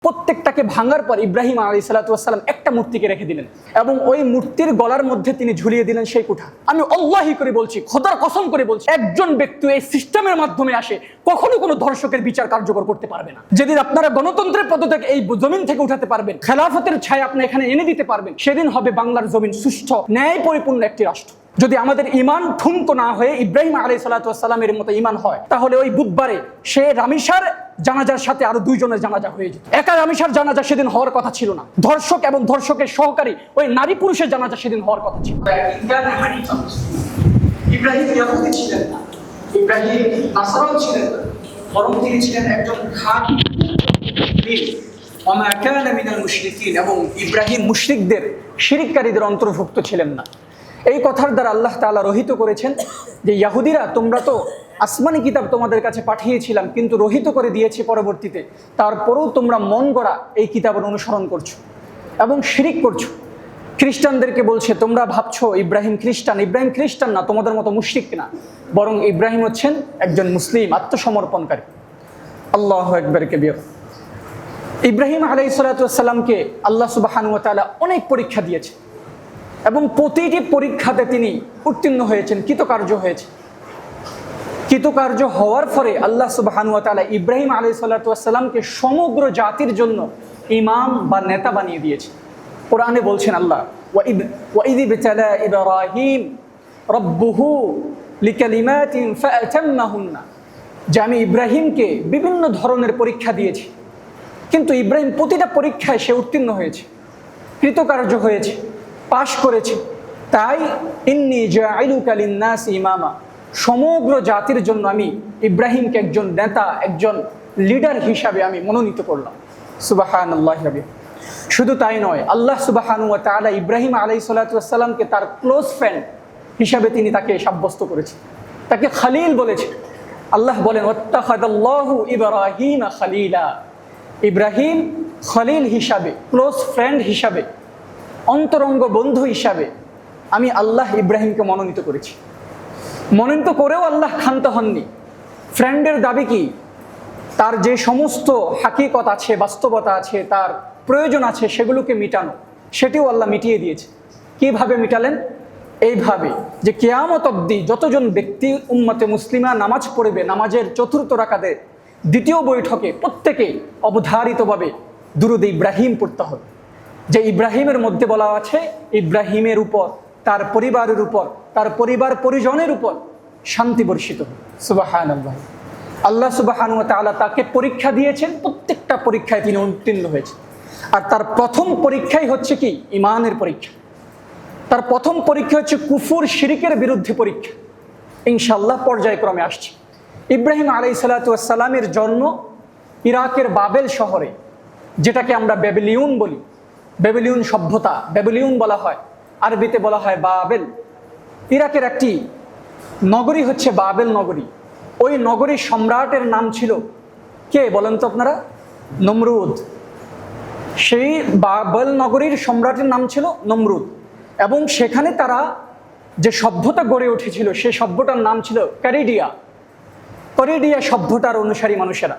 প্রত্যেকটাকে ভাঙার পর ইব্রাহিম আলাইহিসসালাম একটা মূর্তিকে রেখে দিলেন এবং ওই মূর্তির গলার মধ্যে তিনি ঝুলিয়ে দিলেন সেই কুঠা। আমি আল্লাহি করে বলছি, খোদার কসম করে বলছি, একজন ব্যক্তি এই সিস্টেমের মাধ্যমে আসে কখনো কোনো ধর্ষকের বিচার কার্যকর করতে পারবে না। যেদিন আপনারা গণতন্ত্রের পদত্যাগ এই জমিন থেকে উঠাতে পারবেন, খেলাফতের ছায়া আপনি এখানে এনে দিতে পারবেন, সেদিন হবে বাংলার জমিন সুষ্ঠু ন্যায় পরিপূর্ণ একটি রাষ্ট্র। যদি আমাদের ইমান ঠুনকো না হয়ে ইব্রাহিম আলাইহিসসালামের মতো ইমান হয়, তাহলে ওই বুধবারে সে রামিসার জানাজার সাথে আরো দুইজনের জানাজা হয়ে যেত। একা রামিসার জানাজা সেদিন হওয়ার কথা ছিল না, ধর্ষক এবং ধর্ষকের সহকারী ওই নারী পুরুষের জানাজা সেদিন হওয়ার কথা ছিল। ইব্রাহিম ইয়াহুদি ছিলেন না, ইব্রাহিম নাসারাও ছিলেন না, বরং তিনি ছিলেন একজন খাঁটি মুমিন। ওয়া মা কানা মিনাল মুশরিকিন, এবং ইব্রাহিম মুশরিকদের শিরককারীদের অন্তর্ভুক্ত ছিলেন না। এই কথার দ্বারা আল্লাহ তাআলা রহিত করেছেন যে ইহুদিরা, তোমরা তো আসমানি কিতাব তোমাদের কাছে পাঠিয়েছিলাম কিন্তু রহিত করে দিয়েছি পরবর্তীতে, তারপরেও তোমরা মন গড়া এই কিতাবের অনুসরণ করছো এবং শিরিক করছো। খ্রিস্টানদেরকে বলছে, তোমরা ভাবছো ইব্রাহিম খ্রিস্টান, ইব্রাহিম খ্রিস্টান না, তোমাদের মতো মুশরিক না, বরং ইব্রাহিম হচ্ছেন একজন মুসলিম আত্মসমর্পণকারী। আল্লাহু আকবার কবীর। ইব্রাহিম আলাইহিসসালামকে আল্লাহ সুবহানাহু ওয়া তাআলা অনেক পরীক্ষা দিয়েছে এবং প্রতিটি পরীক্ষাতে তিনি উত্তীর্ণ হয়েছেন, কৃতকার্য হয়েছে। কৃতকার্য হওয়ার পরে আল্লাহ সুবহানাহু ওয়া তাআলা ইব্রাহিম আলাইহিসসালামকে সমগ্র জাতির জন্য ইমাম বা নেতা বানিয়ে দিয়েছে। কোরআনে বলছেন আল্লাহ, ওয়াইদ ইবতালা ইব্রাহিম রাব্বুহু লিকালিমাতিন ফাআতাম্মাহুন্না, যে আমি ইব্রাহিমকে বিভিন্ন ধরনের পরীক্ষা দিয়েছি, কিন্তু ইব্রাহিম প্রতিটা পরীক্ষায় সে উত্তীর্ণ হয়েছে, কৃতকার্য হয়েছে, পাশ করেছে। তাই ইন্নী জাইলুকা লিন্নাস ইমামা, সমগ্র জাতির জন্য আমি ইব্রাহিমকে একজন নেতা, একজন লিডার হিসাবে আমি মনোনীত করলাম। সুবহানাল্লাহি ওয়া বিহামদিহি। শুধু তাই নয়, আল্লাহ সুবহানাহু ওয়া তাআলা ইব্রাহিম আলাইহিসসালামকে তার ক্লোজ ফ্রেন্ড হিসাবে তিনি তাকে সাব্যস্ত করেছেন, তাকে খলিল বলেছে। আল্লাহ বলেন, ওয়াত্তাখাযাল্লাহু ইব্রাহিমা খলিলা, ইব্রাহিম খলিল হিসাবে, ক্লোজ ফ্রেন্ড হিসাবে, অন্তরঙ্গ বন্ধু হিসাবে আমি আল্লাহ ইব্রাহিমকে মনোনীত করেছি। মনোনীত করেও আল্লাহ ক্ষান্ত হননি। ফ্রেন্ডের দাবি কি? তার যে সমস্ত হাকিকত আছে, বাস্তবতা আছে, তার প্রয়োজন আছে, সেগুলোকে মিটানো, সেটিও আল্লাহ মিটিয়ে দিয়েছে। কিভাবে মিটালেন? এইভাবে যে কিয়ামত অবধি যতজন ব্যক্তি উম্মতে মুসলিমা নামাজ পড়বে, নামাজের চতুর্থ রাকাতে দ্বিতীয় বৈঠকে প্রত্যেকে অবধারিতভাবে দুরূদ ইব্রাহিম পড়তে হবে। যে ইব্রাহিমের মধ্যে বলা আছে, ইব্রাহিমের উপর, তার পরিবারের উপর, তার পরিবার পরিজনের উপর শান্তি বর্ষিত হবে। সুবহানাল্লাহ। আল্লাহ সুবহানাহু ওয়া তাআলা তাকে পরীক্ষা দিয়েছেন, প্রত্যেকটা পরীক্ষায় তিনি উত্তীর্ণ হয়েছেন। আর তার প্রথম পরীক্ষাই হচ্ছে কি? ইমানের পরীক্ষা। তার প্রথম পরীক্ষা হচ্ছে কুফর শিরিকের বিরুদ্ধে পরীক্ষা। ইনশাআল্লাহ পর্যায়ক্রমে আসছে। ইব্রাহিম আলাইহিসসালামের জন্ম ইরাকের বাবেল শহরে, যেটাকে আমরা ব্যাবিলিয়ন বলি, ব্যাবিলিয়ন সভ্যতা, ব্যাবিলিয়ন বলা হয়, আরবিতে বলা হয় বাবেল। ইরাকের একটি নগরী হচ্ছে বাবেল নগরী। ওই নগরীর সম্রাটের নাম ছিল কে বলেন তো আপনারা? নমরুদ। সেই বাবেল নগরীর সম্রাটের নাম ছিল নমরুদ, এবং সেখানে তারা যে সভ্যতা গড়ে উঠেছিল সেই সভ্যতার নাম ছিল ক্যারিডিয়া। ক্যারিডিয়া সভ্যতার অনুসারী মানুষেরা।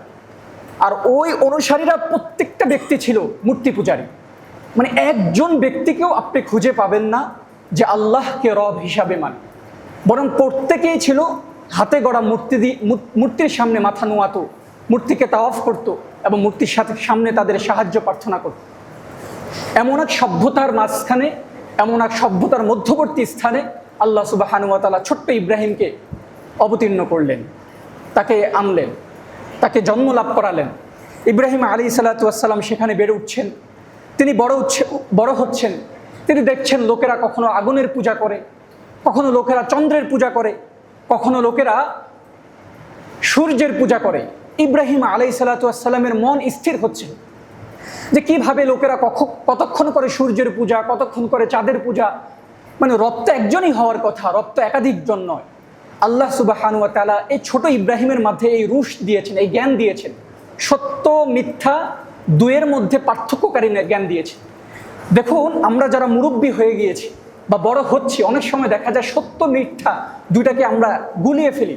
আর ওই অনুসারীরা প্রত্যেকটা ব্যক্তি ছিল মূর্তি পূজারী। মানে একজন ব্যক্তিকেও আপনি খুঁজে পাবেন না যে আল্লাহকে রব হিসাবে মানে, বরং প্রত্যেকেই ছিল হাতে গড়া মূর্তির সামনে মাথা নোয়াতো, মূর্তিকে তাওয়াফ করত এবং মূর্তির সামনে তাদের সাহায্য প্রার্থনা করত। এমন এক সভ্যতার মাঝখানে, এমন এক সভ্যতার মধ্যবর্তী স্থানে আল্লাহ সুবহানাহু ওয়া তাআলা ছোট্ট ইব্রাহিমকে অবতীর্ণ করলেন, তাকে আনলেন, তাকে জন্ম লাভ করালেন। ইব্রাহিম আলাইহিসসালাম সেখানে বেড়ে উঠছেন, তিনি বড় হচ্ছেন। তিনি দেখছেন লোকেরা কখনো আগুনের পূজা করে, কখনো লোকেরা চন্দ্রের পূজা করে, কখনো লোকেরা সূর্যের পূজা করে। ইব্রাহিম আলাইহিসসালামের মন স্থির হচ্ছে যে কিভাবে লোকেরা কতক্ষণ করে সূর্যের পূজা, কতক্ষণ করে চাঁদের পূজা। মানে রব তো একজনই হওয়ার কথা, রব তো একাধিকজন নয়। আল্লাহ সুবহানাহু ওয়া তাআলা এই ছোট ইব্রাহিমের মধ্যে এই রুশ দিয়েছেন, এই জ্ঞান দিয়েছেন, সত্য মিথ্যা দুয়ের মধ্যে পার্থক্যকারী জ্ঞান দিয়েছে। দেখুন, আমরা যারা মুরব্বী হয়ে গিয়েছি বা বড় হচ্ছি, অনেক সময় দেখা যায় সত্য মিথ্যা দুইটাকে আমরা গুলিয়ে ফেলি।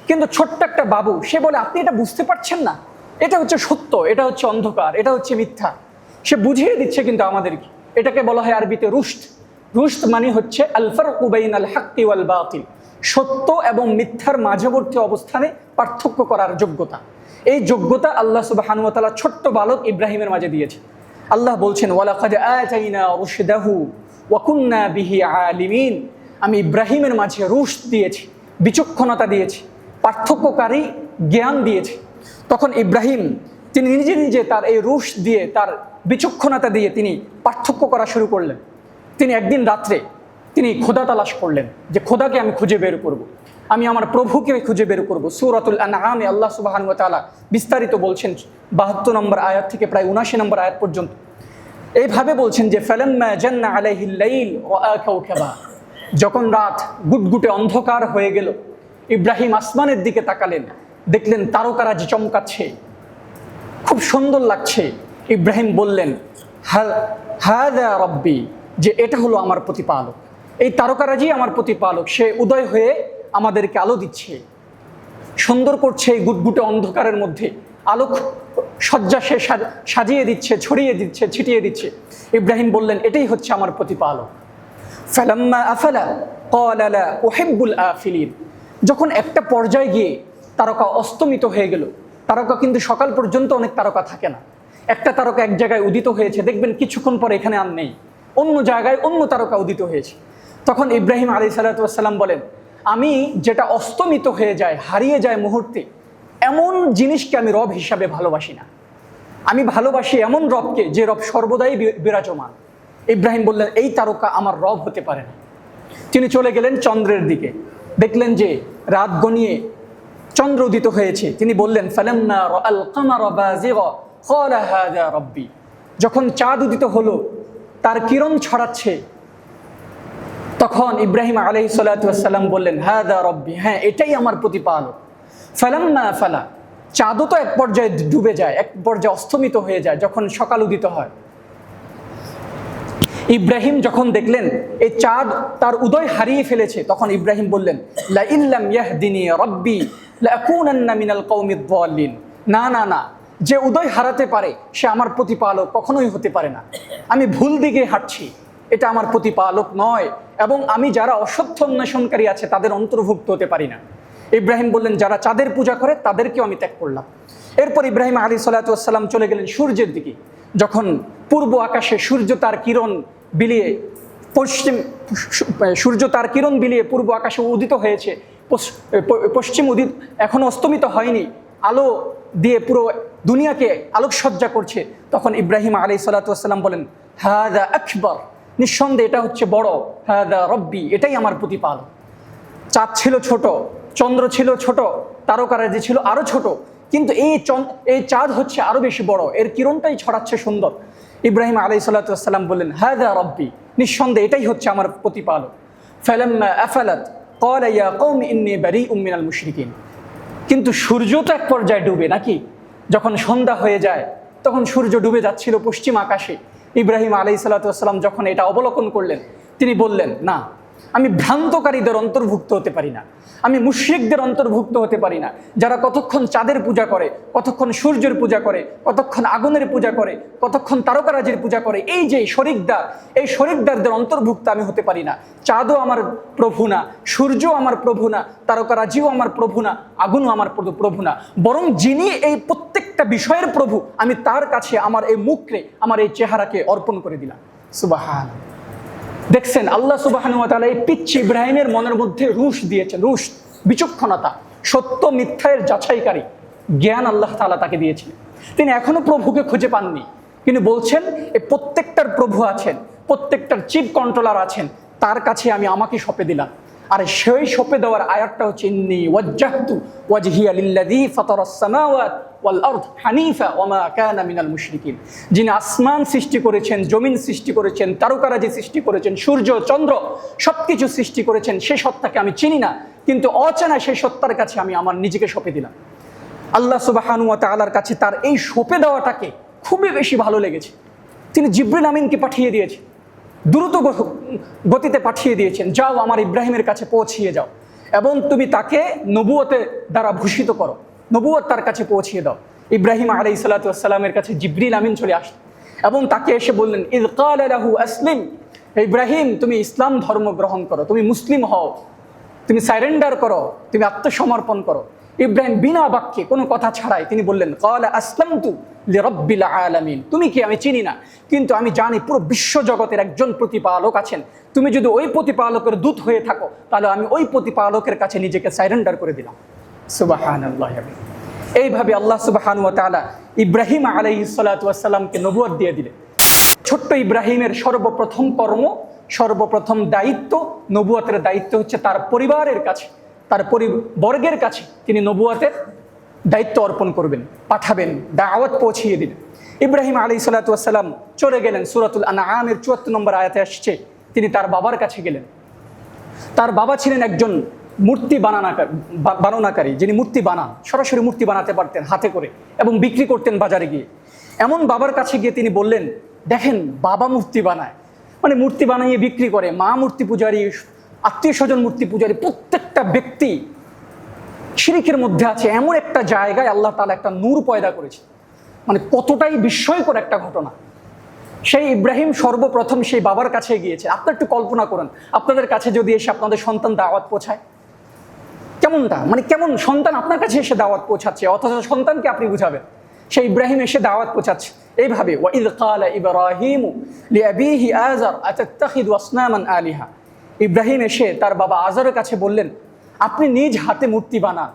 কিন্তু ছোট্ট একটা বাবু, সে বলে, আপনি এটা বুঝতে পারছেন না, এটা হচ্ছে সত্য, এটা হচ্ছে অন্ধকার, এটা হচ্ছে মিথ্যা। সে বুঝিয়ে দিচ্ছে কিন্তু আমাদেরকে। এটাকে বলা হয় আরবিতে রুশদ। রুশদ মানে হচ্ছে আল ফারকু বাইনাল হাক্কি ওয়াল বাতিল, সত্য এবং মিথ্যার মাঝবর্তী অবস্থানে পার্থক্য করার যোগ্যতা। এই যোগ্যতা আল্লাহ সুবহানাহু ওয়া তাআলা ছোট্ট বালক ইব্রাহিমের মাঝে দিয়েছে। আল্লাহ বলছেন ওয়ালাকাদ আতাইনা রুশদাহু ওয়া কুন্না বিহি আলিমিন, আমি ইব্রাহিমের মাঝে রুশদ দিয়েছি, বিচক্ষণতা দিয়েছি, পার্থক্যকারী জ্ঞান দিয়েছি। তখন ইব্রাহিম তিনি নিজে নিজে তার এই রুশদ দিয়ে, তার বিচক্ষণতা দিয়ে তিনি পার্থক্য করা শুরু করলেন। তিনি একদিন রাত্রে তিনি খোদা তালাশ করলেন যে খোদাকে আমি খুঁজে বের করব, আমি আমার প্রভুকে খুঁজে বের করব। সূরাতুল আনআমে আল্লাহ সুবহানাহু ওয়া তাআলা বিস্তারিত বলছেন ৭২ নম্বর আয়াত থেকে প্রায় ৭৯ নম্বর আয়াত পর্যন্ত। এইভাবে বলছেন যে ফালাম্মা জান্না আলাইহিল লাইল রাআ কাওকাবা, যখন রাত গুটগুটে অন্ধকার হয়ে গেল, ইব্রাহিম আসমানের দিকে তাকালেন, দেখলেন তারকারাজি চমকাচ্ছে, খুব সুন্দর লাগছে। ইব্রাহিম বললেন হাযা রাব্বি, যে এটা হলো আমার প্রতিপালক, এই তারকারাজি আমার প্রতিপালক, সে উদয় হয়ে আমাদেরকে আলো দিচ্ছে, সুন্দর করছে। এই গুটগুটে অন্ধকারের মধ্যে আলোক সজ্জা সে সাজিয়ে দিচ্ছে, ছড়িয়ে দিচ্ছে, ছিটিয়ে দিচ্ছে। ইব্রাহিম বললেন এটাই হচ্ছে আমার প্রতিপালক। ফালাম্মা আফালা ক্বালা লা উহিব্বুল আফিলিন, যখন একটা পর্যায়ে গিয়ে তারকা অস্তমিত হয়ে গেল, তারকা কিন্তু সকাল পর্যন্ত অনেক তারকা থাকে না, একটা তারকা এক জায়গায় উদিত হয়েছে, দেখবেন কিছুক্ষণ পর এখানে আর নেই, অন্য জায়গায় অন্য তারকা উদিত হয়েছে। তখন ইব্রাহিম আলাইহিস সালাতু ওয়াস সালাম বলেন আমি যেটা অস্তমিত হয়ে যায়, হারিয়ে যায় মুহূর্তে, এমন জিনিসকে আমি রব হিসাবে ভালোবাসি না। আমি ভালোবাসি এমন রবকে যে রব সর্বদাই বিরাজমান। ইব্রাহিম বললেন এই তারকা আমার রব হতে পারে না। তিনি চলে গেলেন চন্দ্রের দিকে, দেখলেন যে রাত গনিয়ে চন্দ্র উদিত হয়েছে। তিনি বললেন ফালাম্মা রাআল কামারা বাযিগা ক্বালা হাযা রাব্বি, যখন চাঁদ উদিত হলো, তার কিরণ ছড়াচ্ছে, তখন ইব্রাহিম আলাইহিস সালাতু ওয়াস সালাম বললেন হাযা রাব্বি, হ্যাঁ এটাই আমার প্রতিপালক। ফালাম্মা ফালা, চাঁদও তো এক পর্যায়ে ডুবে যায়, এক পর্যায়ে অস্তমিত হয়ে যায় যখন সকাল উদিত হয়। ইব্রাহিম যখন দেখলেন এই চাঁদ তার উদয় হারিয়ে ফেলেছে, তখন ইব্রাহিম বললেন লা ইল্লাম ইয়াহদিনি রাব্বি লাকুনান্না মিনাল কওমিদ যাল্লিন, না না না, যে উদয় হারাতে পারে সে আমার প্রতিপালক কখনোই হতে পারে না। আমি ভুল দিকে হাঁটছি, এটা আমার প্রতিপালক নয়, এবং আমি যারা অসত্য অন্বেষণকারী আছে তাদের অন্তর্ভুক্ত হতে পারি না। ইব্রাহিম বললেন যারা চাঁদের পূজা করে তাদেরকেও আমি ত্যাগ করলাম। এরপর ইব্রাহিম আলাইহিস সালাতু ওয়াস সালাম চলে গেলেন সূর্যের দিকে। যখন পূর্ব আকাশে সূর্য তার কিরণ বিলিয়ে পূর্ব আকাশে উদিত হয়েছে, পশ্চিম উদিত এখনো অস্তমিত হয়নি, আলো দিয়ে পুরো দুনিয়াকে আলোকসজ্জা করছে, তখন ইব্রাহিম আলাইহিস সালাতু ওয়াস সালাম বলেন হাযা আকবার, নিঃসন্দেহে এটা হচ্ছে বড়, হাযা রব্বি, এটাই আমার প্রতিপালক। চাঁদ ছিল ছোট, চন্দ্র ছিল ছোট, তারকারাজি ছিল আরো ছোট, কিন্তু এই চাঁদ হচ্ছে আরো বেশি বড়, এর কিরণটাই ছড়াচ্ছে সুন্দর। ইব্রাহিম আলাইহিস সালাতু ওয়াস সালাম বললেন হাযা রব্বি, নিঃসন্দেহে এটাই হচ্ছে আমার প্রতিপালক। ফালাম্মা আফালাত ক্বালা ইয়া কওমি ইন্নী বারীউম মিনাল মুশরিকিন, কিন্তু সূর্য তো এক পর্যায়ে ডুবে নাকি, যখন সন্ধ্যা হয়ে যায় তখন সূর্য ডুবে যাচ্ছিল পশ্চিম আকাশে। ইব্রাহিম আলাইহিস সালাতু ওয়াস সালাম যখন এটা অবলোকন করলেন, তিনি বললেন না, আমি ভ্রান্তকারীদের অন্তর্ভুক্ত হতে পারি না, আমি মুশরিকদের অন্তর্ভুক্ত হতে পারি না, যারা কতক্ষণ চাঁদের পূজা করে, কতক্ষণ সূর্যের পূজা করে, কতক্ষণ আগুনের পূজা করে, কতক্ষণ তারকারাজির পূজা করে, এই যে শরিকদার, এই শরিকদারদের অন্তর্ভুক্ত আমি হতে পারি না। চাঁদও আমার প্রভু না, সূর্যও আমার প্রভু না, তারকারাজিও আমার প্রভু না, আগুনও আমার প্রভু না, বরং যিনি এই প্রত্যেকটা বিষয়ের প্রভু, আমি তার কাছে আমার এই মুখকে, আমার এই চেহারাকে অর্পণ করে দিলাম। সুবহান। দেখছেন আল্লাহ সুবহানাহু ওয়া তাআলা এই পিচ্চি ইব্রাহিমের মনের মধ্যে রুশ দিয়েছেন, রুশ, বিচক্ষণতা, সত্য মিথ্যার যাচাইকারী জ্ঞান আল্লাহ তাআলা তাকে দিয়েছিলেন। তিনি এখনো প্রভুকে খুঁজে পাননি, কিন্তু বলছেন এই প্রত্যেকটার প্রভু আছেন, প্রত্যেকটার চিফ কন্ট্রোলার আছেন, তার কাছে আমি আমাকে সঁপে দিলাম। আর সেই সঁপে দেওয়ার আয়াতটা হচ্ছে ইন্নী ওয়াজ্জাহতু ওয়াজহিয়া লিল্লাযী ফাতারাস সামাওয়াতি ওয়াল আরদ হানিফা ওয়া মা কানা মিনাল মুশরিকিন, যিনি আসমান সৃষ্টি করেছেন, জমিন সৃষ্টি করেছেন, তারকারাজি সৃষ্টি করেছেন, সূর্য চন্দ্র সবকিছু সৃষ্টি করেছেন, সেই সত্তাকে আমি চিনি না, কিন্তু অচেনা সেই সত্তার কাছে আমি আমার নিজেকে সঁপে দিলাম। আল্লাহ সুবহানাহু ওয়া তাআলার কাছে তার এই সঁপে দেওয়াটাকে খুবই বেশি ভালো লেগেছে। তিনি জিবরিল আমিনকে পাঠিয়ে দিয়েছেন, দ্রুত গতিতে পাঠিয়ে দিয়েছেন, যাও আমার ইব্রাহিমের কাছে পৌঁছিয়ে যাও এবং তুমি তাকে নবুয়তের দ্বারা ভূষিত করো, নবুয়ত তার কাছে পৌঁছিয়ে দাও। ইব্রাহিম আলাইহিসসালাতু ওয়াসসালামের কাছে জিবরিল আমিন চলে আসলেন এবং তাকে এসে বললেন, ইয ক্বালা লাহু আসলিম, ইব্রাহিম তুমি ইসলাম ধর্ম গ্রহণ করো, তুমি মুসলিম হও, তুমি সারেন্ডার করো, তুমি আত্মসমর্পণ করো। ইব্রাহিম বিনা বাক্যে কোনো কথা ছাড়াই তিনি বললেন, ক্বালা আসলামতু লিরাব্বিল আলামিন, তুমি কি আমি চিনি না, কিন্তু আমি জানি পুরো বিশ্ব জগতের একজন প্রতিপালক আছেন। তুমি যদি ওই প্রতিপালকের দূত হয়ে থাকো তাহলে আমি ওই প্রতিপালকের কাছে নিজেকে সারেন্ডার করে দিলাম। সুবহানাল্লাহ। এইভাবে আল্লাহ সুবহানাহু ওয়া তাআলা ইব্রাহিম আলাইহিসসালাতু ওয়াসসালামকে নবুয়ত দিয়ে দিলেন। ছোট্ট ইব্রাহিমের সর্বপ্রথম কর্ম, সর্বপ্রথম দায়িত্ব, নবুয়তের দায়িত্ব হচ্ছে তার পরিবারের কাছে, তার পরিবর্গের কাছে তিনি নবুয়তের দায়িত্ব অর্পণ করবেন, পাঠাবেন, দাওয়াত পৌঁছিয়ে দিবেন। ইব্রাহিম আলাইহিসসালাতু ওয়াসসালাম চলে গেলেন। সূরাতুল আনআমের ৭৪ নম্বর আয়াতে আসছে তিনি তার বাবার কাছে গেলেন। তার বাবা ছিলেন একজন মূর্তি বানানাকারী, যিনি মূর্তি বানান, সরাসরি মূর্তি বানাতে পারতেন হাতে করে এবং বিক্রি করতেন বাজারে গিয়ে। এমন বাবার কাছে গিয়ে তিনি বললেন, দেখেন বাবা মূর্তি বানায়, মানে মূর্তি বানিয়ে বিক্রি করে, মা মূর্তি পূজারী, আত্মীয় স্বজন মূর্তি পূজারী, প্রত্যেকটা ব্যক্তি শিরকের মধ্যে আছে। এমন একটা জায়গায় আল্লাহ তাআলা একটা নূর পয়দা করেছে, মানে কতটাই বিস্ময়কর একটা ঘটনা। সেই ইব্রাহিম সর্বপ্রথম সেই বাবার কাছে গিয়েছে। আপনারা একটু কল্পনা করেন, আপনাদের কাছে যদি এসে আপনাদের সন্তান দাওয়াত পৌঁছায়, কেমনটা, মানে কেমন সন্তান আপনার কাছে এসে দাওয়াত পৌঁছাচ্ছে, অথচ সন্তানকে আপনি বুঝাবেন। সেই ইব্রাহিম এসে দাওয়াত পৌঁছাচ্ছে এইভাবে, ওয়াইদ ক্বালা ইব্রাহিমু লিআবিহি আযার আতাত্তাখিযু আসনামান আলিহা। ইব্রাহিম এসে তার বাবা আযারের কাছে বললেন, আপনি নিজ হাতে মূর্তি বানান,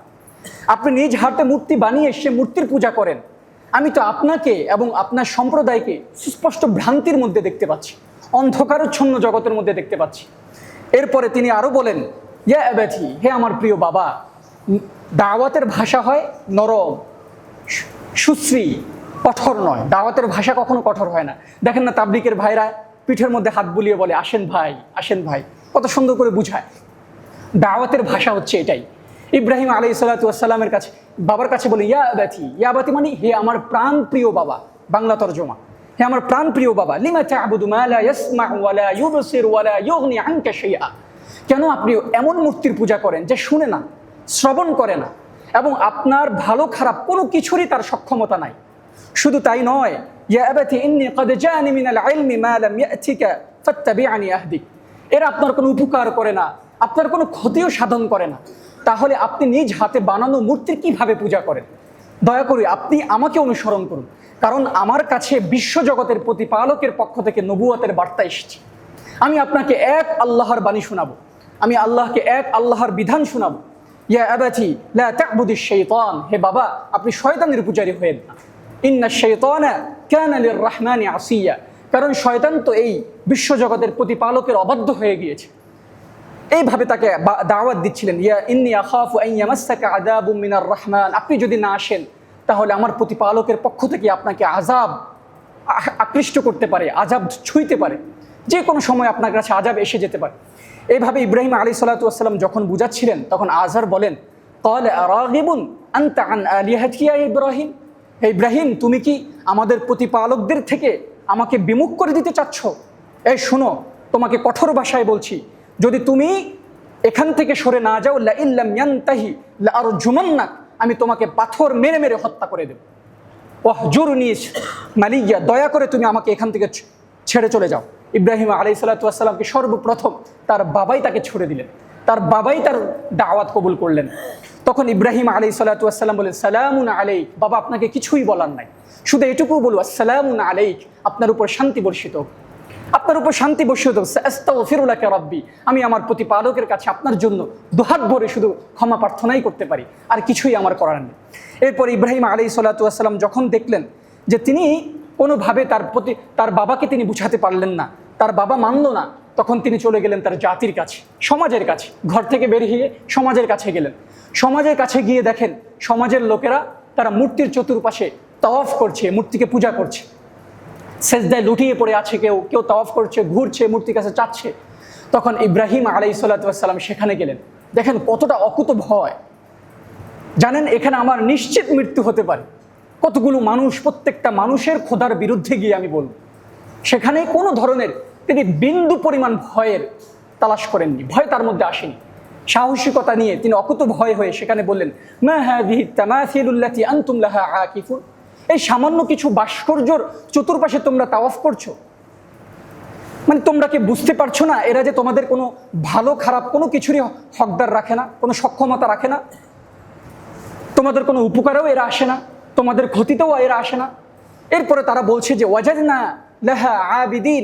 আপনি নিজ হাতে মূর্তি বানিয়ে সে মূর্তির পূজা করেন। আমি তো আপনাকে এবং আপনার সম্প্রদায়কে সুস্পষ্ট ভ্রান্তির মধ্যে দেখতে পাচ্ছি, অন্ধকারচ্ছন্ন জগতের মধ্যে দেখতে পাচ্ছি। এরপরে তিনি আরো বলেন, ইয়া আবাতি, হে আমার প্রিয় বাবা, দাওয়াতের ভাষা হয় নরম, সুশ্রী, কঠোর নয়। দাওয়াতের ভাষা কখনো কঠোর হয় না। দেখেন না তাবলিগের ভাইরা পিঠের মধ্যে হাত বুলিয়ে বলে, আসেন ভাই, আসেন ভাই, কত সুন্দর করে বুঝায়। দাওয়াতের ভাষা হচ্ছে এটাই। ইব্রাহিম আলাইহিসসালাতু ওয়াসসালামের কাছে বাবার কাছে বলে, ইয়া আবাতি, ইয়া আবাতি মানে হে আমার প্রাণ প্রিয় বাবা, বাংলা তরজমা, হে আমার প্রাণ প্রিয় বাবা, লিমা তা'বুদু মা লা ইয়াসমা'ু ওয়া লা ইউবসির ওয়া লা ইউগনি আনকা শাইআ। কেন আপনি এমন মূর্তির পূজা করেন যে শুনে না, শ্রবণ করে না, এবং আপনার ভালো খারাপ কোনো কিছুরই তার সক্ষমতা নাই। শুধু তাই নয়, ইয়া আবাতি ইন্নী ক্বাদ জা'আনি মিনাল ইলমি মা লাম ইয়া'তিকা ফাত্তাবি'নি আহদিক। এরা আপনার কোনো উপকার করে না, আপনার কোনো ক্ষতিও সাধন করে না, তাহলে আপনি নিজ হাতে বানানো মূর্তির কিভাবে পূজা করেন? দয়া করে আপনি আমাকে অনুসরণ করুন, কারণ আমার কাছে বিশ্বজগতের প্রতিপালকের পক্ষ থেকে নবুয়তের বার্তা এসেছে। আমি আপনাকে এক আল্লাহর বাণী শোনাবো, আমি আল্লাহকে এক আল্লাহর বিধান শোনাবো। ইয়া আবাতি লা তা'বুদিশ শাইতান, হে বাবা আপনি শয়তানের পূজারী হয়েন না। ইন্নাশ শাইতানা কানা লির-রাহমানি আসিয়া, কারণ শয়তান তো এই বিশ্বজগতের প্রতিপালকের অবাধ্য হয়ে গিয়েছে। এইভাবে তাকে দাওয়াত দিচ্ছিলেন, ইয়া ইন্নী আখাফু আন ইয়ামাসসাকা আযাবুম মিনার রহমান, আপনি যদি না আসেন তাহলে আমার প্রতিপালকের পক্ষ থেকে আপনাকে আযাব আকৃষ্ট করতে পারে, আযাব ছুঁইতে পারে, যে কোনো সময় আপনার কাছে আযাব এসে যেতে পারে। এইভাবে ইব্রাহিম আলাইহিসসালাতু ওয়াসসালাম যখন বুঝাচ্ছিলেন তখন আযার বলেন, ক্বালা আরাগিবুন আনতা আন আলিহাতি ইয়া ইব্রাহিম, হে ইব্রাহিম তুমি কি আমাদের প্রতিপালকদের থেকে আমাকে বিমুখ করে দিতে চাচ্ছ? এই শুনো, তোমাকে কঠোর ভাষায় বলছি, যদি তুমি এখান থেকে সরে না যাও, লা ইল্লাম ইয়ানতাহি লা আরজুমান্নাক, আমি তোমাকে পাথর মেরে মেরে হত্যা করে দেব। ওয়াহজুরনি মালিয়া, দয়া করে তুমি আমাকে এখান থেকে ছেড়ে চলে যাও। ইব্রাহিম আলাইহিসসালাতু ওয়াসসালামকে সর্বপ্রথম তার বাবাই তাকে ছুড়ে দিলেন, তার বাবাই তার দাওয়াত কবুল করলেন। তখন ইব্রাহিম আলাইহিসসালাতু ওয়াসসালাম বলেন, সালামুন আলাইক, বাবা আপনাকে কিছুই বলার নাই, শুধু এটুকু বলবো, আসসালামুন আলাইক, আপনার উপর শান্তি বর্ষিত হোক, আপনার উপর শান্তি বর্ষিত হোক। আস্তাগফিরু লাকা রাব্বি, আমি আমার প্রতিপালকের কাছে আপনার জন্য দুহাত ভরে শুধু ক্ষমা প্রার্থনাই করতে পারি, আর কিছুই আমার করার নেই। এরপর ইব্রাহিম আলাইহিসসালাতু ওয়াসসালাম যখন দেখলেন যে তিনি কোনোভাবে তার বাবাকে তিনি বুঝাতে পারলেন না, তার বাবা মানল না, তখন তিনি চলে গেলেন তার জাতির কাছে, সমাজের কাছে, ঘর থেকে বেরিয়ে সমাজের কাছে গেলেন। সমাজের কাছে গিয়ে দেখেন সমাজের লোকেরা তারা মূর্তির চতুর্পাশে তাওয়াফ করছে, মূর্তিকে পূজা করছে, সেজদায় লুটিয়ে পড়ে আছে, কেউ কেউ তাওয়াফ করছে, ঘুরছে, মূর্তির কাছে চাচ্ছে। তখন ইব্রাহিম আলাইহিসসালাতু ওয়াসসালাম সেখানে গেলেন। দেখেন কতটা অকুত ভয়, জানেন এখানে আমার নিশ্চিত মৃত্যু হতে পারে। কতগুলো মানুষ, প্রত্যেকটা মানুষের খোদার বিরুদ্ধে গিয়ে আমি বলব, সেখানে কোনো ধরনের তিনি বিন্দু পরিমাণ ভয়ের তালাশ করেননি, ভয় তার মধ্যে আসেনি। সাহসিকতা নিয়ে তিনি অকুত ভয় হয়ে সেখানে বললেন, মা হাযিহি তামাসিলুল্লাতী আনতুম লাহা আকিফুন, এই সামান্য কিছু ভাস্কর্যর চতুর্পাশে তোমরা তাওয়াফ করছো, মানে তোমরা কি বুঝতে পারছো না এরা যে তোমাদের কোনো ভালো খারাপ কোনো কিছুরই হকদার রাখে না, কোনো সক্ষমতা রাখে না, তোমাদের কোনো উপকারেও এরা আসে না, তোমাদের ক্ষতিতেও এরা আসে না। এরপরে তারা বলছে যে ওয়াজাদনা লাহা আবিদিন,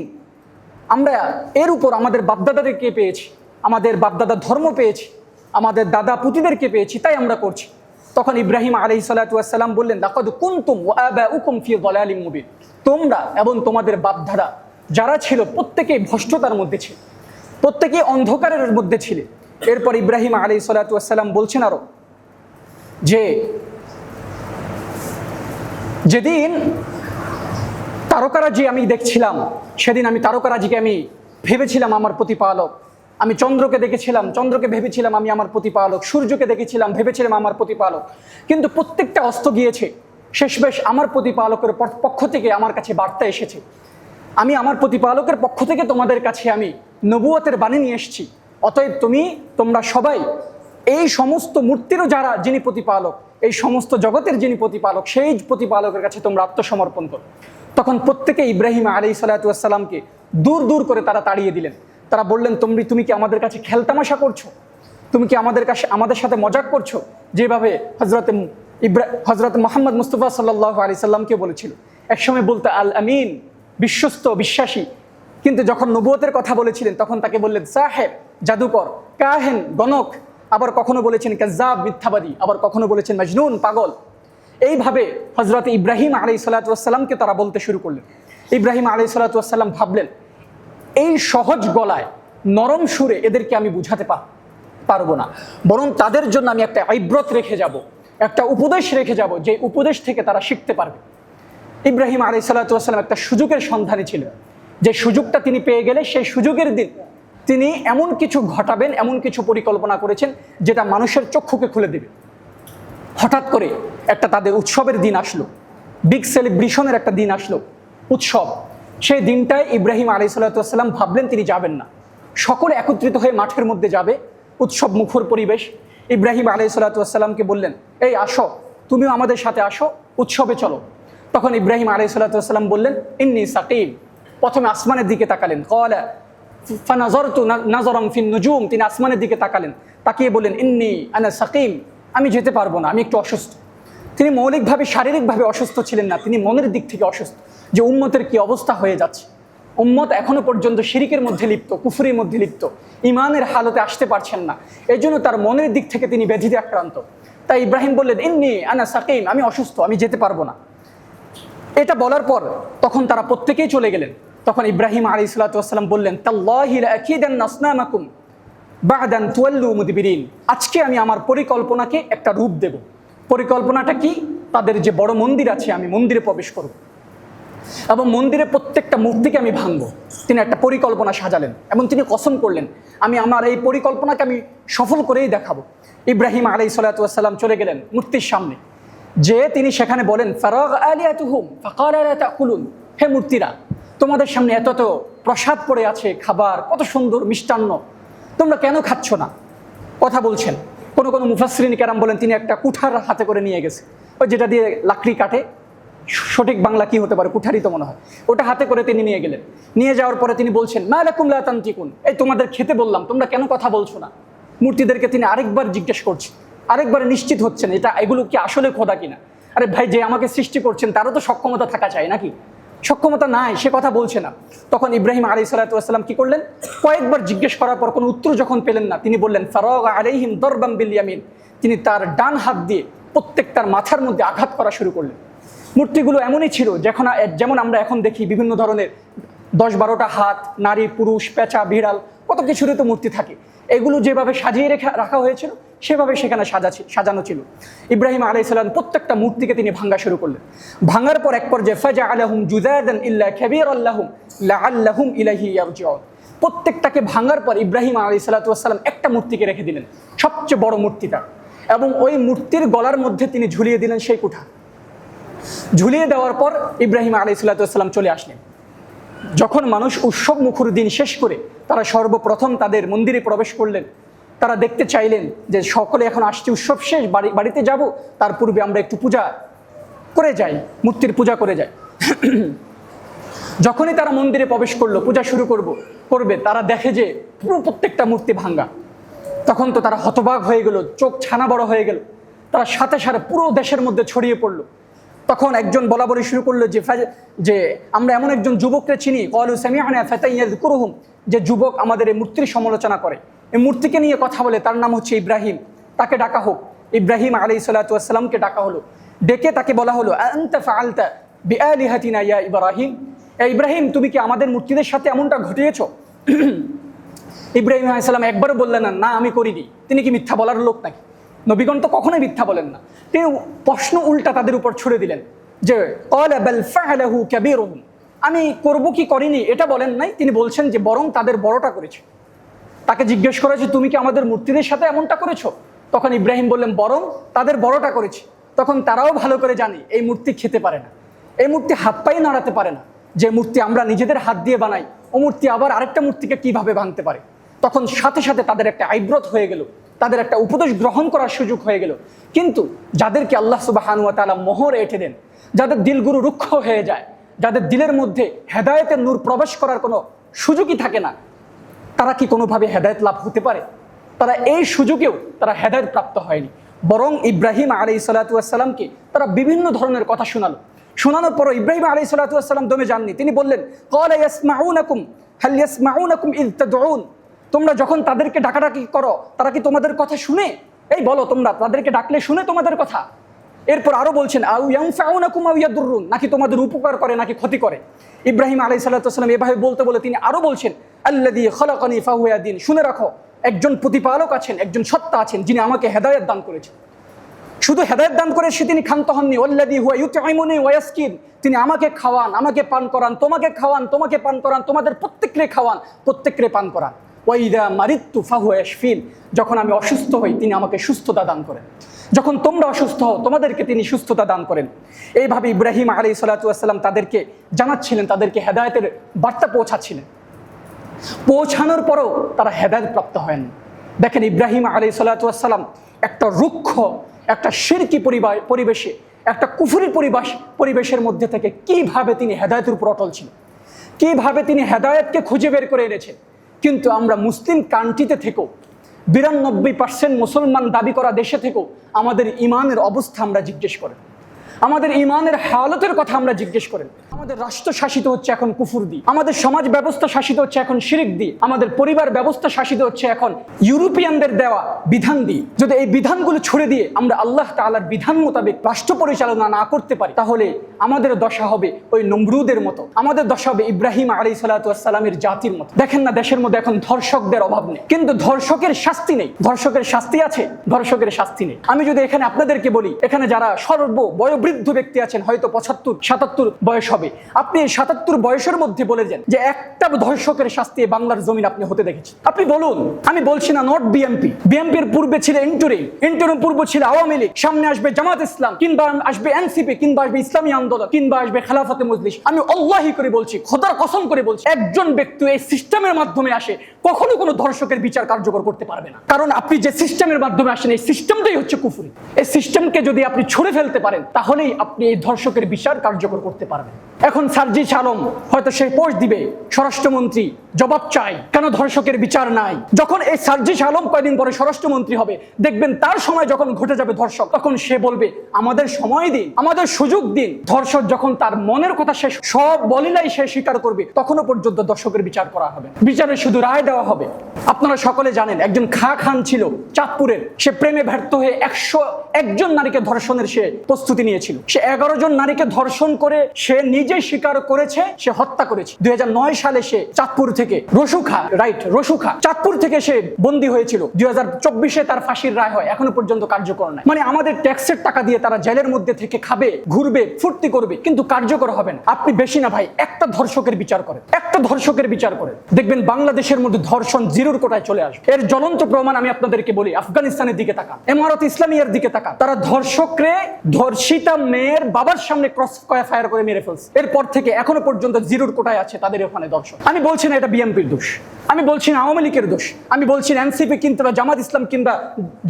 আমরা এর উপর আমাদের বাপদাদাদেরকে পেয়েছি, আমাদের বাপদাদার ধর্ম পেয়েছি, আমাদের দাদা পুতিদেরকে পেয়েছি, তাই আমরা করছি। তখন ইব্রাহিম আলাইহিস সালাতু ওয়াস সালাম বললেন, লাকাদ কুনতুম ওয়া আবাউকুম ফি যালালিম মুবিন, তোমরা এবং তোমাদের বাপদাদা যারা ছিল প্রত্যেকেই ভ্রষ্টতার মধ্যে ছিল, প্রত্যেকেই অন্ধকারের মধ্যে ছিল। এরপর ইব্রাহিম আলাইহিস সালাতু ওয়াস সালাম বলছেন আরো যে যেদিন তারকারাজি আমি দেখছিলাম, সেদিন আমি তারকারাজিকে আমি ভেবেছিলাম আমার প্রতিপালক, আমি চন্দ্রকে দেখেছিলাম, চন্দ্রকে ভেবেছিলাম আমি আমার প্রতিপালক, সূর্যকে দেখেছিলাম, ভেবেছিলাম আমার প্রতিপালক, কিন্তু প্রত্যেকটা অস্ত গিয়েছে। শেষমেশ আমার প্রতিপালকের পক্ষ থেকে আমার কাছে বার্তা এসেছে, আমি আমার প্রতিপালকের পক্ষ থেকে তোমাদের কাছে আমি নবুয়তের বাণী নিয়ে এসেছি, অতএব তোমরা সবাই এই সমস্ত মূর্তিরও যিনি প্রতিপালক, এই সমস্ত জগতের যিনি প্রতিপালক, সেই প্রতিপালকের কাছে তোমরা আত্মসমর্পণ করো। তখন প্রত্যেকে ইব্রাহিম আলাইহিস সালাতু ওয়াস সালামকে দূর দূর করে তারা তাড়িয়ে দিলেন। তারা বললেন, তুমি কি আমাদের কাছে খেলতামাশা করছো? তুমি কি আমাদের সাথে মজাক করছো? যেভাবে হযরত মুহাম্মদ মুস্তাফা সাল্লাল্লাহু আলাইহি সাল্লামকে বলেছিল, একসময় বলতে আল আমিন, বিশ্বস্ত বিশ্বাসী, কিন্তু যখন নবুয়তের কথা বলেছিলেন তখন তাকে বললেন সাহেব, জাদুকর, কাহেন, গণক, আবার কখনো বলেছেন কাজ্জাব, মিথ্যাবাদী, আবার কখনো বলেছেন মাজনুন, পাগল। এইভাবে হযরত ইব্রাহিম আলাইহিস সালাতু ওয়াস সালামকে তারা বলতে শুরু করলেন। ইব্রাহিম আলাইহিস সালাতু ওয়াস সালাম ভাবলেন, এই সহজ গলায় নরম সুরে এদেরকে আমি বুঝাতে পারবো না, বরং তাদের জন্য আমি একটা ইবরত রেখে যাব, একটা উপদেশ রেখে যাব, যে উপদেশ থেকে তারা শিখতে পারবে। ইব্রাহিম আলাইহিস সালাতু ওয়াস সালাম একটা সুযোগের সন্ধানে ছিলেন, যে সুযোগটা তিনি পেয়ে গেলে সেই সুযোগের দিন তিনি এমন কিছু ঘটাবেন, এমন কিছু পরিকল্পনা করেছেন যেটা মানুষের চক্ষুকে খুলে দেবে। হঠাৎ করে একটা তাদের উৎসবের দিন আসলো, বিগ সেলিব্রেশনের একটা দিন আসলো, উৎসব। সেই দিনটায় ইব্রাহিম আলাইহিস সালাতু ওয়াস সালাম ভাবলেন তিনি যাবেন না, সকলে একত্রিত হয়ে মাঠের মধ্যে যাবে, উৎসব মুখর পরিবেশ। ইব্রাহিম আলাইহিস সালাতু ওয়াস সালামকে বললেন, এই আসো, তুমিও আমাদের সাথে আসো, উৎসবে চলো। তখন ইব্রাহিম আলাইহিস সালাতু ওয়াস সালাম বললেন, ইন্নী সাকিম। প্রথমে আসমানের দিকে তাকালেন, ক্বালা ফানাযারতু নাযারান ফিন নুজুম, তিনি আসমানের দিকে তাকালেন, তাকিয়ে বললেন, ইন্নী আনা সাকিম, আমি যেতে পারবো না, আমি একটু অসুস্থ। তিনি মৌলিকভাবে শারীরিকভাবে অসুস্থ ছিলেন না, তিনি মনের দিক থেকে অসুস্থ, যে উম্মতের কি অবস্থা হয়ে যাচ্ছে, উম্মত এখনো পর্যন্ত শিরিকের মধ্যে লিপ্ত, কুফরির মধ্যে লিপ্ত, ইমানের হালতে আসতে পারছেন না, এই জন্য তার মনের দিক থেকে তিনি ব্যাধিতে আক্রান্ত। তাই ইব্রাহিম বললেন, ইন্নী আনা সাকিম, আমি অসুস্থ, আমি যেতে পারবো না। এটা বলার পর তখন তারা প্রত্যেকেই চলে গেলেন। তখন ইব্রাহিম আলাইহিস সালাতু ওয়াস সালাম বললেন, তাল্লাহি লাআকিদান্না আসনামাকুম বা'দা আন তুওয়াল্লু মুদবিরিন, আজকে আমি আমার পরিকল্পনাকে একটা রূপ দেব। পরিকল্পনাটা কি? তাদের যে বড় মন্দির আছে, আমি মন্দিরে প্রবেশ করব এবং মন্দিরে প্রত্যেকটা মূর্তিকে আমি ভাঙবো। তিনি একটা পরিকল্পনা সাজালেন এবং তিনি কসম করলেন, আমি আমার এই পরিকল্পনাকে আমি সফল করেই দেখাবো। ইব্রাহিম আলাইহিস সালাতু ওয়াস সালাম চলে গেলেন মূর্তির সামনে, যে তিনি সেখানে বলেন, ফারাগ আলিয়াতুহুম ফাকালা লা তাকুলুন, হে মূর্তিরা, তোমাদের সামনে এত প্রসাদ পড়ে আছে, খাবার, কত সুন্দর মিষ্টান্ন, তোমরা কেন খাচ্ছ না? কথা বলছেন। কোনো মুফাসসিরিন কেরাম বলেন তিনি একটা কুঠার হাতে করে নিয়ে গেছে, ওই যেটা দিয়ে লাকড়ি কাটে, সঠিক বাংলা কি হতে পারে, কুঠারই তো মনে হয়, ওটা হাতে করে তিনি নিয়ে গেলেন। নিয়ে যাওয়ার পরে তিনি বলছেন, মা লাকুম লা তানতিকুন, এই তোমাদের খেতে বললাম, তোমরা কেন কথা বলছো না? মূর্তিদেরকে তিনি আরেকবার জিজ্ঞেস করছেন, আরেকবার নিশ্চিত হচ্ছেন এগুলো কি আসলে খোদা কিনা। আরে ভাই, যে আমাকে সৃষ্টি করছেন তারও তো সক্ষমতা থাকা চাই নাকি? সক্ষমতা নাই, সে কথা বলছে না। তখন ইব্রাহিম আলাইহিস সালাতু ওয়াস সালাম কি করলেন, কয়েকবার জিজ্ঞেস করার পর কোনো উত্তর যখন পেলেন না, তিনি বললেন, ফারাগা আলাইহিম দরবাম বিল ইয়ামিন, তিনি তার ডান হাত দিয়ে প্রত্যেকটার মাথার মধ্যে আঘাত করা শুরু করলেন। মূর্তিগুলো এমনই ছিল যেমন আমরা এখন দেখি বিভিন্ন ধরনের 10-12টা হাত, নারী, পুরুষ, পেঁচা, বিড়াল, কত কিছুরই তো মূর্তি থাকে। এগুলো যেভাবে সাজিয়ে রাখা হয়েছিল সেভাবে সেখানে সাজানো ছিল। ইব্রাহিম আলাইহিস সালাম প্রত্যেকটা মূর্তিকে তিনি ভাঙা শুরু করলেন। ভাঙার পর এক পর্যায়ে ফাজআলাহুম জুযাদান ইল্লা কাবীরাল লাহুম লাআল্লাহুম ইলাইহি ইয়ারজিউন, প্রত্যেকটাকে ভাঙার পর ইব্রাহিম আলাইহিস সালাতু ওয়াস সালাম একটা মূর্তিকে রেখে দিলেন, সবচেয়ে বড় মূর্তিটা, এবং ওই মূর্তির গলার মধ্যে তিনি ঝুলিয়ে দিলেন সেই কুঠা। ঝুলিয়ে দেওয়ার পর ইব্রাহিম আলাইহিস সালাতু ওয়াস সালাম চলে আসলেন। যখন মানুষ উৎসব মুখর দিন শেষ করে তারা সর্বপ্রথম তাদের মন্দিরে প্রবেশ করলেন, তারা দেখতে চাইলেন যে সকলে এখন আসছে, উৎসব শেষ, বাড়িতে যাব, তার পূর্বে আমরা একটু পূজা করে যাই, মূর্তির পূজা করে যাই। যখনই তারা মন্দিরে প্রবেশ করলো, পূজা শুরু করবে, তারা দেখে যে পুরো প্রত্যেকটা মূর্তি ভাঙ্গা। তখন তো তারা হতবাক হয়ে গেল, চোখ ছানা বড় হয়ে গেল। তারা সাথে সাথে পুরো দেশের মধ্যে ছড়িয়ে পড়লো। তখন একজন বলা শুরু করলো যে আমরা এমন একজন যুবককে চিনি, ক্বালু সামি'না ফাতান ইয়াযকুরুহুম, যে যুবক আমাদের এই মূর্তির সমালোচনা করে, এই মূর্তিকে নিয়ে কথা বলে, তার নাম হচ্ছে ইব্রাহিম, তাকে ডাকা হোক। ইব্রাহিম আলাইহিস সালাতু ওয়াস সালামকে ডাকা হলো, ডেকে তাকে বলা হলো, আনতা ফাআলতা বিআলিহাতিনা ইয়া ইব্রাহিম, ইব্রাহিম তুমি কি আমাদের মূর্তিদের সাথে এমনটা ঘটিয়েছো? ইব্রাহিম আলাইহিস সালাম একবারও বললেন না, আমি করিনি। তিনি কি মিথ্যা বলার লোক নাকি? নবীগণ তো কখনোই মিথ্যা বলেন না। তিনি প্রশ্ন উল্টা তাদের উপর ছুড়ে দিলেন যে ক্বালা বাল ফাআলাহু কাবীরুহুম, আমি করব কি করিনি এটা বলেন নাই, তিনি বলছেন যে বরং তাদের বড়টা করেছে। তাকে জিজ্ঞেস করেছে তুমি কি আমাদের মূর্তিদের সাথে এমনটা করেছো? তখন ইব্রাহিম বললেন বরং তাদের বড়টা করেছে। তখন তারাও ভালো করে জানে এই মূর্তি খেতে পারে না, এই মূর্তি হাত পায়ে নাড়াতে পারে না, যে মূর্তি আমরা নিজেদের হাত দিয়ে বানাই ও মূর্তি আবার আরেকটা মূর্তিকে কিভাবে ভাঙতে পারে। তখন সাথে সাথে তাদের একটা আইব্রত হয়ে গেল, তাদের একটা উপদেশ গ্রহণ করার সুযোগ হয়ে গেল। কিন্তু যাদেরকে আল্লাহ সুবহানাহু ওয়া তাআলা মোহর এঁটে দেন, যাদের দিলগুলো রুক্ষ হয়ে যায়, যাদের দিলের মধ্যে হেদায়েতের নূর প্রবেশ করার কোনো সুযোগই থাকে না, তারা কি কোনোভাবে হেদায়েত লাভ হতে পারে? তারা এই সুযোগেও তারা হেদায়েত প্রাপ্ত হয়নি। বরং ইব্রাহিম আলাইহিস সালাতু ওয়াস সালামকে তারা বিভিন্ন ধরনের কথা শোনানোর পর ইব্রাহিম আলাইহিস সালাতু ওয়াস সালাম দমে যাননি। তিনি বললেন ক্বালা ইয়াসমাউনাকুম হাল ইয়াসমাউনাকুম ইয তাদউন, তোমরা যখন তাদেরকে ডাকাডাকি করো তারা কি তোমাদের কথা শুনে? এই বলো, তোমরা তাদেরকে ডাকলে শুনে তোমাদের কথা? এরপর আরো বলছেন আউ ইয়ানফাউনাকুম আউ ইয়াদুররুন, নাকি তোমাদের উপকার করে নাকি ক্ষতি করে? ইব্রাহিম আলাইহিস সালাতু ওয়াস সালাম এভাবে বলে তিনি আরো বলছেন আল্লাযী খালাকানি ফাহুয়া ইয়াহদিন, শুনে রাখো একজন প্রতিপালক আছেন, একজন সত্তা আছেন, যিনি আমাকে হেদায়েত দান করেছেন। শুধু হেদায়েত দান করে সে তিনি ক্ষান্ত হননি, ওয়াল্লাযী হুয়া ইউতঈমুনি ওয়া ইয়াসকিন, তিনি আমাকে খাওয়ান, আমাকে পান করান, তোমাকে খাওয়ান, তোমাকে পান করান, তোমাদের প্রত্যেককে খাওয়ান, প্রত্যেককে পান করান। ওয়া ইযা মারিদতু ফাহুয়া ইয়াশফিন, যখন আমি অসুস্থ হই তিনি আমাকে সুস্থতা দান করেন, যখন তোমরা অসুস্থ হও তোমাদেরকে তিনি সুস্থতা দান করেন। এইভাবে ইব্রাহিম আলাইহিস সালাতু ওয়াস সালাম তাদেরকে জানাচ্ছিলেন, তাদেরকে হেদায়েতের বার্তা পৌঁছানোর পরও তারা হেদায়েত প্রাপ্ত হন। দেখেন ইব্রাহিম আলাইহিস সালাতু ওয়াস সালাম একটা রুক্ষ, একটা শিরকি পরিবেশে, একটা কুফরি পরিবেশের মধ্যে থেকে কিভাবে তিনি হেদায়েতের উপর অটল ছিলেন, কিভাবে তিনি হেদায়েতকে খুঁজে বের করে এনেছেন। কিন্তু আমরা মুসলিম কান্ট্রিতে থেকেও, 92% মুসলমান দাবি করা দেশে থেকেও আমাদের ইমানের অবস্থা আমরা জিজ্ঞেস করেন, আমাদের ইমানের হালতের কথা আমরা জিজ্ঞেস করেন। আমাদের রাষ্ট্র শাসিত হচ্ছে এখন কুফর দিয়ে, আমাদের সমাজ ব্যবস্থা শাসিত হচ্ছে এখন শিরক দিয়ে, আমাদের পরিবার ব্যবস্থা শাসিত হচ্ছে এখন ইউরোপিয়ানদের দেওয়া বিধান দিয়ে। যদি এই বিধানগুলো ছুড়ে দিয়ে আমরা আল্লাহ তাআলার বিধান মোতাবেক রাষ্ট্র পরিচালনা না করতে পারি, তাহলে আমাদের দশা হবে ওই নমরুদের মতো, আমাদের দশা হবে ইব্রাহিম আলাইহিস সালাতু ওয়াস সালামের জাতির মতো। দেখেন না, দেশের মধ্যে এখন ধর্ষকদের অভাব নেই, কিন্তু ধর্ষকের শাস্তি নেই। ধর্ষকের শাস্তি আছে, ধর্ষকের শাস্তি নেই। আমি যদি এখানে আপনাদেরকে বলি, এখানে যারা বয়োবৃদ্ধ ব্যক্তি আছেন, হয়তো 75-77 বয়স হবে, আপনি 77 বয়সের মধ্যে বলে যান যে একটা ধর্ষকের শাস্তি বাংলার জমিন আপনি হতে দেখেছেন? আপনি বলুন। আমি বলছি না নট বিএনপির পূর্বে ছিল ইন্টারিম পূর্ব ছিল আওয়ামী লীগ, সামনে আসবে জামাত ইসলাম, কিংবা আসবে এনসিপি, কিংবা আসবে ইসলামী আন্দোলন, কিংবা আসবে খেলাফতে মজলিস। আমি আল্লাহি করে বলছি, খোদার কসম করে বলছি, একজন ব্যক্তি এই সিস্টেমের মাধ্যমে আসে কখনো কোনো ধর্ষকের বিচার কার্যকর করতে পারবে না। কারণ আপনি যে সিস্টেমের মাধ্যমে আসেন, এই সিস্টেমটাই হচ্ছে কুফরি। এই সিস্টেমকে যদি আপনি ছুঁড়ে ফেলতে পারেন, তাহলেই আপনি এই ধর্ষকের বিচার কার্যকর করতে পারবেন। এখন সার্জিস আলম হয়তো সেই পোস্ট দিবে, স্বরাষ্ট্রমন্ত্রী জবাব চাই, কেন ধর্ষকের বিচার নাই? যখন এই সার্জিস আলম কয়দিন পরে স্বরাষ্ট্রমন্ত্রী হবে, দেখবেন তার সময় যখন ঘটে যাবে ধর্ষক, তখন সে বলবে আমাদের সময় দিন, আমাদের সুযোগ দিন। ধর্ষক যখন তার মনের কথা সে সব বলিলাই সে স্বীকার করবে, তখনও পর্যন্ত দর্শকের বিচার করা হবে, বিচারে শুধু রায় দেওয়া হবে। আপনারা সকলে জানেন একজন খান ছিল চাঁদপুরের, সে প্রেমে ব্যর্থ হয়ে 101 জন নারীকে ধর্ষণের সে প্রস্তুতি নিয়েছিল। সে 11 জন নারীকে ধর্ষণ করে সে নিজে স্বীকার করেছে সে হত্যা করেছে। 2009 সালে সে চাঁদপুর থেকে রসুখা চাঁদপুর থেকে সে বন্দী হয়েছিল। 2024-এ তার ফাঁসির রায় হয়, এখনো পর্যন্ত কার্যকর নয়। মানে আমাদের ট্যাক্সের টাকা দিয়ে তারা জেলের মধ্যে থেকে খাবে, ঘুরবে, ফুর্তি করবে, কিন্তু কার্যকর হবে না। আপনি বেশি না ভাই, একটা ধর্ষকের বিচার করেন, একটা ধর্ষকের বিচার করেন, দেখবেন বাংলাদেশের মধ্যে ধর্ষণ জিরোর কোটায় চলে আসবে। এর জ্বলন্ত প্রমাণ আমি আপনাদেরকে বলি, আফগানিস্তানের দিকে তাকান, ইমারত ইসলামিয়ার দিকে তাকান। তারা ধর্ষকরে ধর্ষিতা মেয়ের বাবার সামনে ক্রস ফায়ার করে মেরে ফেলছে। এরপর থেকে এখনো পর্যন্ত জিরোর কোটায় আছে তাদের ওখানে দর্শক। আমি বলছি না এটা বিএনপির দোষ, আমি বলছি না আওয়ামী লীগের দোষ, আমি বলছি না এনসিপি কিংবা জামাত ইসলাম কিংবা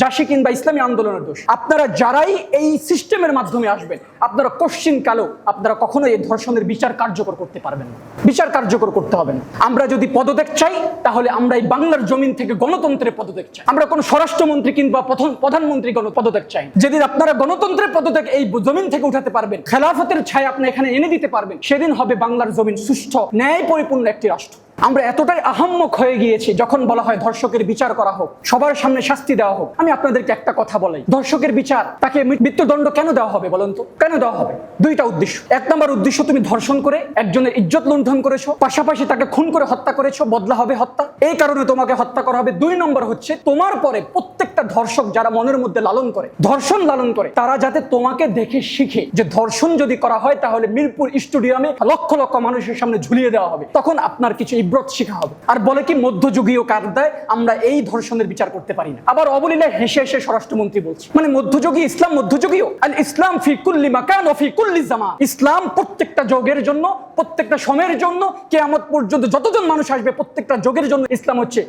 জাসি কিংবা ইসলামী আন্দোলনের দোষ। আপনারা যারাই এই সিস্টেমের মাধ্যমে আসবেন, আপনারা কোশ্চিন কালো আপনারা কখনো এই ধর্ষণের বিচার কার্যকর করতে পারবেন না, বিচার কার্যকর করতে হবে না। আমরা যদি পদত্যাগ চাই তাহলে আমরা এই বাংলার জমিন থেকে গণতন্ত্রের পদত্যাগ চাই। আমরা কোনো স্বরাষ্ট্রমন্ত্রী কিংবা প্রধানমন্ত্রী পদত্যাগ চাই। যেদিন আপনারা গণতন্ত্রের পদত্যাগ এই জমিন থেকে উঠাতে পারবেন, খেলাফতের ছায়া আপনি এখানে এনে দিতে পারবেন, সেদিন হবে বাংলার জমিন সুষ্ঠু ন্যায় পরিপূর্ণ একটি রাষ্ট্র। আমরা এতটাই আহাম্মক হয়ে গিয়েছি যখন বলা হয় ধর্ষকের বিচার করা হোক, সবার সামনে শাস্তি দেওয়া হোক। আমি আপনাদেরকে একটা কথা বলাই, ধর্ষকের বিচার তাকে মৃত্যুদণ্ড কেন দেওয়া হবে বলেন তো? কেন দেওয়া হবে? দুইটা উদ্দেশ্য। এক নম্বর উদ্দেশ্য, তুমি ধর্ষণ করে একজনের ইজ্জত লুণ্ঠন করেছো, পাশাপাশি তাকে খুন করে হত্যা করেছো, বদলা হবে হত্যা, এই কারণে তোমাকে হত্যা করা হবে। দুই নম্বর হচ্ছে তোমার পরে প্রত্যেকটা ধর্ষক যারা মনের মধ্যে লালন করে, ধর্ষণ লালন করে, তারা যাতে তোমাকে দেখে শিখে যে ধর্ষণ যদি করা হয় তাহলে মিরপুর স্টেডিয়ামে লক্ষ লক্ষ মানুষের সামনে ঝুলিয়ে দেওয়া হবে, তখন আপনার কিছু ইব্রত শিখা হবে। আর বলে কি মধ্যযুগীয় কায়দায় আমরা এই ধর্ষণের বিচার করতে পারি না। আবার অবলীলায় হেসে হেসে স্বরাষ্ট্রমন্ত্রী বলছে মানে মধ্যযুগীয় ইসলাম মধ্যযুগীয়। আল ইসলাম ফি কুল্লি মাকান ওয়া ফি কুল্লি জামান। ইসলাম প্রত্যেকটা যুগের জন্য, প্রত্যেকটা সময়ের জন্য, কিয়ামত পর্যন্ত যতজন মানুষ আসবে প্রত্যেকটা যুগের জন্য ইসলাম হচ্ছে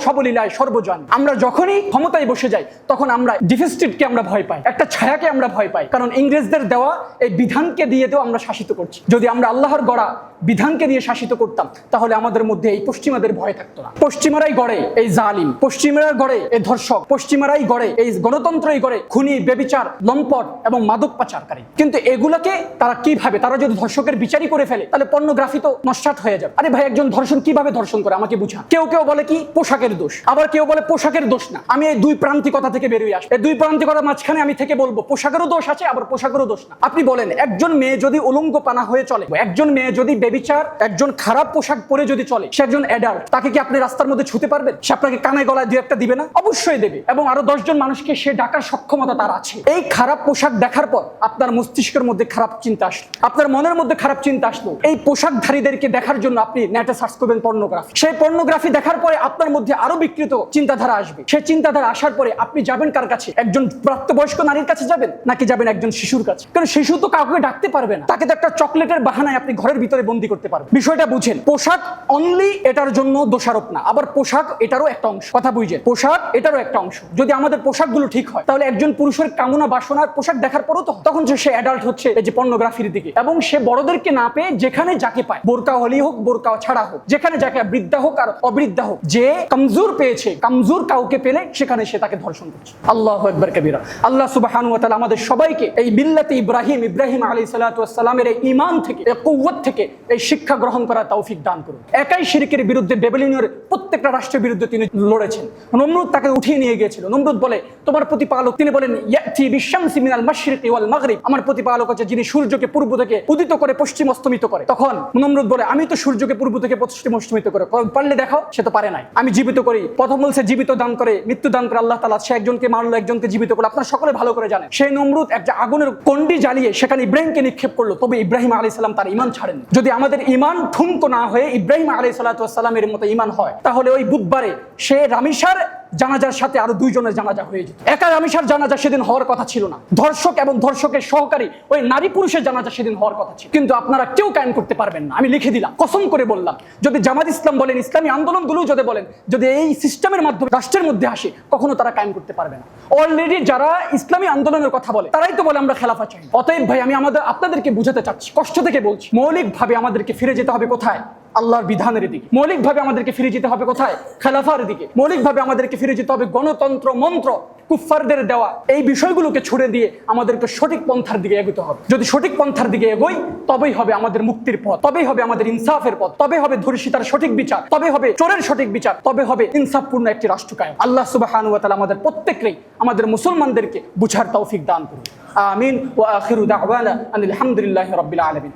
সবলীলায় সর্বজন। আমরা যখনই ক্ষমতায় বসে যাই তখন আমরা ডিফেস্টিডকে আমরা ভয় পাই, একটা ছায়াকে আমরা ভয় পাই, কারণ ইংরেজদের দেওয়া এই বিধানকে দিয়ে তো আমরা শাসিত করছি। যদি আমরা আল্লাহর গড়া বিধানকে দিয়ে শাসিত করতাম তাহলে আমাদের মধ্যে এই পশ্চিমাদের ভয় থাকতো না। পশ্চিমারাই গড়ে এই জালিম, পশ্চিমারা গড়ে এই ধর্ষক, পশ্চিমারাই গড়ে এই গণতন্ত্রই গড়ে খুনি, বেবিচার, লম্পট এবং মাদক পাচারকারী। কিন্তু এগুলাকে তারা কিভাবে, তারা যদি ধর্ষকের বিচারই করে ফেলে তাহলে পর্নোগ্রাফি তো নস্যাৎ হয়ে যাবে। আরে ভাই, একজন ধর্ষণ কিভাবে ধর্ষণ করে আমাকে বুঝা। কেউ কেউ বলে কি পোশাকের দোষ, আবার কেউ বলে পোশাকের দোষ না। আমি এই দুই প্রান্তিকতা থেকে বেরিয়ে আসবো। এই দুই প্রান্তিকতার মাঝখানে আমি থেকে বলবো পোশাকেরও দোষ আছে, আবার পোশাকেরও দোষ না। আপনি বলেন একজন মেয়ে যদি উলঙ্গ পানা হয়ে চলে, একজন মেয়ে যদি বেবিচার, একজন খারাপ পোশাক পরে যদি চলে, সে একজন অ্যাডাল্ট, তাকে কি আপনি রাস্তার মধ্যে ছুতে পারবেন? সে আপনাকে কানে গলায় দুই একটা দিবে না? অবশ্যই দেবে, এবং আরো 10 জন মানুষকে সে ডাকার সক্ষমতা তার আছে। এই খারাপ পোশাক দেখার পর আপনার মস্তিষ্কের মধ্যে খারাপ চিন্তা আসলো, আপনার মনের মধ্যে খারাপ চিন্তা আসলো, এই পোশাকধারীদেরকে দেখার জন্য আপনি নেটে সার্চ করবেন পর্নোগ্রাফি। সেই পর্নোগ্রাফি দেখার পরে আপনার মধ্যে আরো বিকৃত চিন্তাধারা আসবে। সেই চিন্তাধারা আসার পরে আপনি যাবেন কার কাছে? একজন প্রাপ্তবয়স্ক নারীর কাছে যাবেন, নাকি যাবেন একজন শিশুর কাছে? কারণ শিশু তো কাউকে ডাকতে পারবে না, তাকে তো একটা চকলেটের বাহানায় আপনি ঘরের ভিতরে বন্দি করতে পারবেন। বিষয়টা বুঝেন, পোশাক অনলি এটার জন্য দোষারোপ না, আবার পোশাক এটারও একটা অংশ। কথা বুঝেন, পোশাক এটারও একটা অংশ। যদি আমাদের পোশাকগুলো ঠিক হয় তাহলে একজন পুরুষের কামনা বাসনার পোশাক দেখার পরও তো তখন সে অ্যাডাল্ট হচ্ছে এই যে পর্নোগ্রাফির দিকে, এবং সে বড়দেরকে না পেয়ে যেখানে যাকে পায়, বোরকা হলেই হোক বোরকা ছাড়া হোক, যেখানে যাকে, বৃদ্ধা হোক আর অবৃদ্ধা হোক, যে কমজোর পেয়েছে, কমজোর কাউকে পেলে সেখানে সে তাকে ধর্ষণ করছে। আল্লাহু আকবার কবীরা। আল্লাহ সুবহানাহু ওয়া তাআলা আমাদের সবাইকে এই মিল্লাতে ইব্রাহিম আলাইহিস সালাতু ওয়াস সালামের এই ঈমান থেকে, এই কুওয়াত থেকে এই শিক্ষা গ্রহণ করার তৌফিক দান করুন। একাই শিরকের বিরুদ্ধে বেবিলনীয় প্রত্যেকটা রাষ্ট্রের বিরুদ্ধে তিনি লড়েছেন। নমরুদ তাকে উঠিয়ে নিয়ে গিয়েছিল। নমরুদ বলে তোমার প্রতিপালক, তিনি বলেন ইয়াতি বিশামসি মিনাল মাশরিকি ওয়াল মাগরিব, আমার প্রতিপালক হচ্ছে যিনি সূর্যকে পূর্ব থেকে উদিত করে পশ্চিম অস্তমিত করে। তখন নমরুদ বলে আমি তো সূর্যকে পূর্ব থেকে পশ্চিম অস্তমিত করে, পারলে দেখাও। সে তো পারে নাই। আমি জীবিত করি। প্রথম বলছে জীবিত দান করে, মৃত্যু দান করে আল্লাহ তাআলা। সে একজনকে মারলো, একজনকে জীবিত করলো। আপনারা সকলে ভালো করে জানেন সেই নমরুদ একটা আগুনের কন্ডি জ্বালিয়ে সেখানে ইব্রাহিমকে নিক্ষেপ করলো, তবে ইব্রাহিম আলাইহিস সালাম তার ঈমান ছাড়েন। যদি আমাদের ঈমান ঠুনকো না হয়ে ইব্রাহিম আলাইহিস সালাতু ওয়াস সালামের মতো ঈমান হয় তাহলে ওই বুধবারে সে রামিসার জানাজার সাথে আরো 2 জনের জানাজা হয়ে যেত। একা রামিসার জানাজা সেদিন হওয়ার কথা ছিল না, ধর্ষক এবং ধর্ষকের সহকারী ওই নারী পুরুষের জানাজা সেদিন হওয়ার কথা ছিল। কিন্তু আপনারা কেউ কায়েম করতে পারবেন না। আমি লিখে দিলাম, কসম করে বললাম, যদি জামাত ইসলাম বলেন, ইসলামী আন্দোলনগুলো যদি বলেন, যদি এই সিস্টেমের মাধ্যমে রাষ্ট্রের মধ্যে আসে, কখনো তারা কায়েম করতে পারবে না। অলরেডি যারা ইসলামী আন্দোলনের কথা বলে তারাই তো বলে আমরা খেলাফা চাই। অতএব ভাই, আমি আপনাদেরকে বুঝাতে চাচ্ছি, কষ্ট থেকে বলছি, মৌলিকভাবে আমাদেরকে ফিরে যেতে হবে কোথায়? আল্লাহর বিধানের দিকে। মৌলিকভাবে আমাদেরকে ফিরে যেতে হবে কোথায়? খেলাফার দিকে। মৌলিকভাবে আমাদেরকে ফিরে যেতে হবে গণতন্ত্র মন্ত্র কুফফারদের দেওয়া এই বিষয়গুলোকে ছুড়ে দিয়ে আমাদেরকে সঠিক পন্থার দিকে এগোতে হবে। যদি সঠিক পন্থার দিকে এগোই তবেই হবে আমাদের মুক্তির পথ, তবেই হবে আমাদের ইনসাফের পথ, তবে হবে ধর্ষিতার সঠিক বিচার, তবে হবে চোরের সঠিক বিচার, তবে হবে ইনসাফপূর্ণ একটি রাষ্ট্র কায়েম। আল্লাহ সুবহানাহু ওয়া তাআলা আমাদের প্রত্যেককেই, আমাদের মুসলমানদেরকে বুঝার তৌফিক দান করুন। আমিন। ওয়া আখিরু দাওয়ানা আনিল হামদুলিল্লাহি রাব্বিল আলামিন।